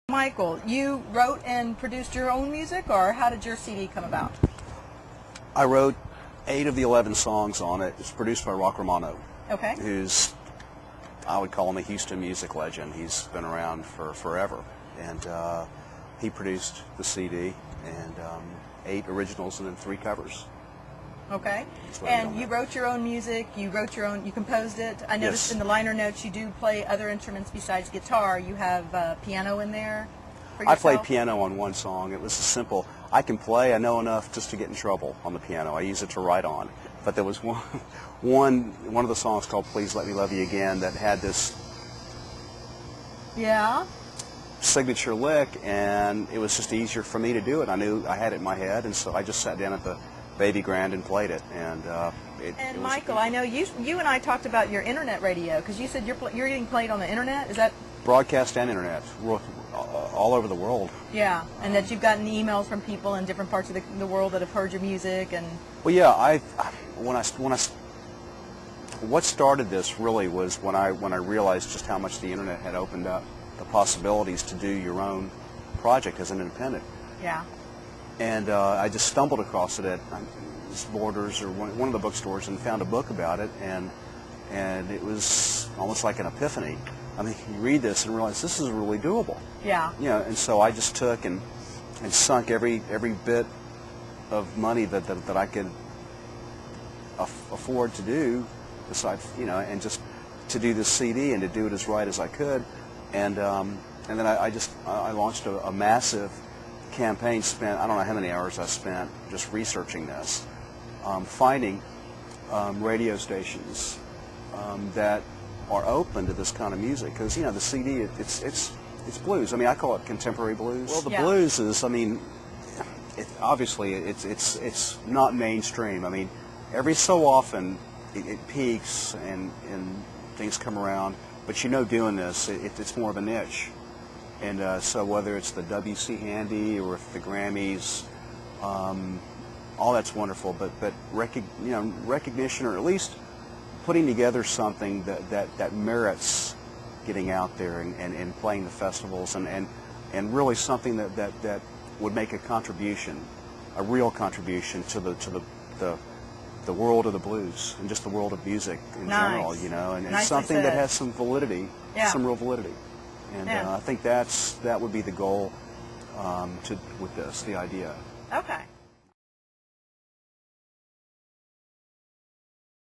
Michael, you wrote and produced your own music, or how did your CD come about? I wrote 8 of the 11 songs on it. It's produced by Rock Romano, Okay. who's, I would call him a Houston music legend. He's been around for forever. And he produced the CD, and 8 originals and then 3 covers. Okay. And you wrote your own music, you composed it. I noticed Yes. in the liner notes you do play other instruments besides guitar. You have piano in there for I yourself? played piano on one song. It was a simple, I can play, I know enough just to get in trouble on the piano. I use it to write on. But there was one of the songs called Please Let Me Love You Again that had this signature lick, and it was just easier for me to do it. I knew I had it in my head, and so I just sat down at the baby grand and played it. And And Michael, I know you and I talked about your internet radio, because you said you're getting played on the internet. Is that broadcast and internet, all over the world. Yeah, and that you've gotten emails from people in different parts of the world that have heard your music. And well, yeah, what started this really was when I realized just how much the internet had opened up the possibilities to do your own project as an independent. Yeah. And I just stumbled across it at Borders or one of the bookstores and found a book about it, and it was almost like an epiphany. I mean, you read this and realize this is really doable. Yeah. You know, and so I just took and sunk every bit of money that I could afford to do, besides, you know, and just to do this CD and to do it as right as I could, and then I launched a massive campaign. Spent, I don't know how many hours I spent just researching this, finding radio stations that are open to this kind of music, because you know the CD it's blues. I mean, I call it contemporary blues. Well, the blues is, I mean, obviously it's not mainstream. I mean, every so often it peaks and things come around, but you know, doing this it's more of a niche. And so whether it's the W.C. Handy or the Grammys, all that's wonderful. But recognition, or at least putting together something that merits getting out there and playing the festivals, and really something that would make a contribution, a real contribution to the world of the blues and just the world of music in general, you know, and something that has some validity, some real validity. And I think that would be the goal with this, the idea. Okay.